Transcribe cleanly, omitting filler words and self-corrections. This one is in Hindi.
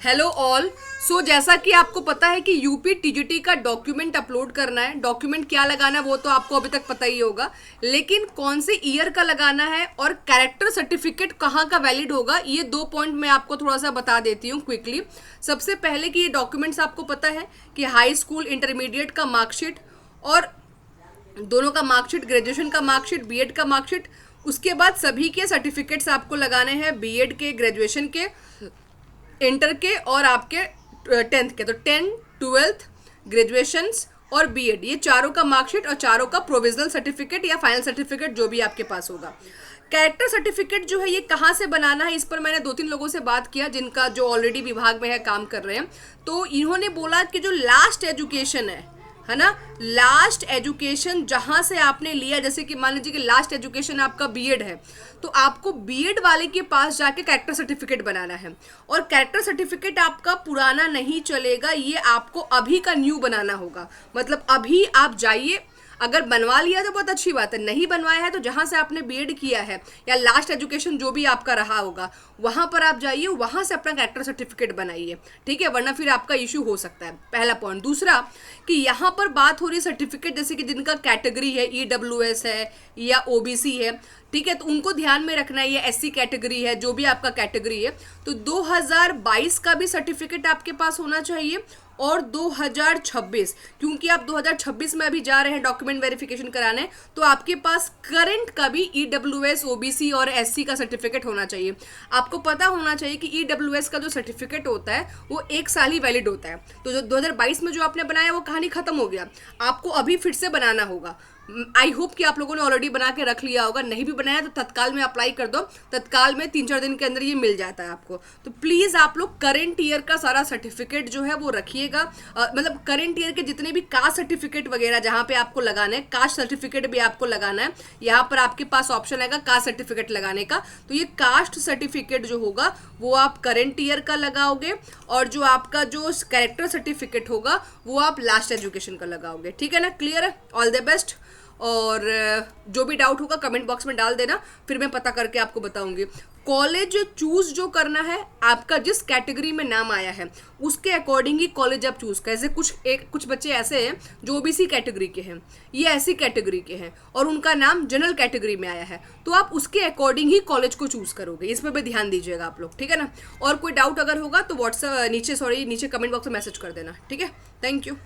Hello all. सो जैसा कि आपको पता है कि यूपी टीजीटी का डॉक्यूमेंट अपलोड करना है। डॉक्यूमेंट क्या लगाना है वो तो आपको अभी तक पता ही होगा, लेकिन कौन से ईयर का लगाना है और कैरेक्टर सर्टिफिकेट कहाँ का वैलिड होगा, ये दो पॉइंट मैं आपको थोड़ा सा बता देती हूँ क्विकली। सबसे पहले कि ये डॉक्यूमेंट्स आपको पता है कि हाई स्कूल इंटरमीडिएट का मार्कशीट और दोनों का मार्कशीट, ग्रेजुएशन का मार्कशीट, बीएड का मार्कशीट, उसके बाद सभी के सर्टिफिकेट्स आपको लगाने हैं, बीएड के, ग्रेजुएशन के, इंटर के और आपके टेंथ के। तो 10, 12th, ग्रेजुएशंस और बीएड, ये चारों का मार्कशीट और चारों का प्रोविजनल सर्टिफिकेट या फाइनल सर्टिफिकेट जो भी आपके पास होगा। कैरेक्टर सर्टिफिकेट जो है ये कहाँ से बनाना है, इस पर मैंने 2-3 लोगों से बात किया जिनका जो ऑलरेडी विभाग में है, काम कर रहे हैं। तो इन्होंने बोला कि जो लास्ट एजुकेशन है ना, लास्ट एजुकेशन जहां से आपने लिया, जैसे कि मान लीजिए कि लास्ट एजुकेशन आपका बीएड है, तो आपको बीएड वाले के पास जाके कैरेक्टर सर्टिफिकेट बनाना है। और कैरेक्टर सर्टिफिकेट आपका पुराना नहीं चलेगा, ये आपको अभी का न्यू बनाना होगा। मतलब अभी आप जाइए, अगर बनवा लिया तो बहुत अच्छी बात है, नहीं बनवाया है तो जहां से आपने बीएड किया है या लास्ट एजुकेशन जो भी आपका रहा होगा वहां पर आप जाइए, वहां से अपना कैरेक्टर सर्टिफिकेट बनाइए, ठीक है, वरना फिर आपका इश्यू हो सकता है। पहला पॉइंट। दूसरा कि यहाँ पर बात हो रही है सर्टिफिकेट, जैसे कि जिनका कैटेगरी है, ईडब्ल्यूएस है या ओबीसी है, ठीक है, तो उनको ध्यान में रखना है। ये एससी कैटेगरी है, जो भी आपका कैटेगरी है, तो 2022 का भी सर्टिफिकेट आपके पास होना चाहिए और 2026, क्योंकि आप 2026 में अभी जा रहे हैं डॉक्यूमेंट वेरिफिकेशन कराने, तो आपके पास करंट का भी ईडब्ल्यूएस, ओबीसी और एससी का सर्टिफिकेट होना चाहिए। आपको पता होना चाहिए कि ईडब्ल्यूएस का जो सर्टिफिकेट होता है वो 1 साल ही वैलिड होता है। तो जो 2022 में जो आपने बनाया वो कहानी खत्म हो गया, आपको अभी फिर से बनाना होगा। आई होप कि आप लोगों ने ऑलरेडी बना के रख लिया होगा, नहीं भी बनाया तो तत्काल में अप्लाई कर दो, तत्काल में 3-4 दिन के अंदर ये मिल जाता है आपको। तो प्लीज़ आप लोग करंट ईयर का सारा सर्टिफिकेट जो है वो रखिएगा। मतलब करंट ईयर के जितने भी कास्ट सर्टिफिकेट वगैरह जहाँ पे आपको लगाना है, कास्ट सर्टिफिकेट भी आपको लगाना है, यहाँ पर आपके पास ऑप्शन आएगा कास्ट सर्टिफिकेट लगाने का। तो ये कास्ट सर्टिफिकेट जो होगा वो आप करंट ईयर का लगाओगे और जो आपका जो कैरेक्टर सर्टिफिकेट होगा वो आप लास्ट एजुकेशन का लगाओगे। ठीक है ना, क्लियर है? All the best. और जो भी डाउट होगा कमेंट बॉक्स में डाल देना, फिर मैं पता करके आपको बताऊंगी। कॉलेज चूज जो करना है, आपका जिस कैटेगरी में नाम आया है उसके अकॉर्डिंग ही कॉलेज आप चूज कर। जैसे कुछ बच्चे ऐसे हैं जो ओबीसी कैटेगरी के हैं, ये ऐसी कैटेगरी के हैं और उनका नाम जनरल कैटेगरी में आया है, तो आप उसके अकॉर्डिंग ही कॉलेज को चूज करोगे। इसमें भी ध्यान दीजिएगा आप लोग, ठीक है ना। और कोई डाउट अगर होगा तो नीचे कमेंट बॉक्स में मैसेज कर देना, ठीक है। Thank you.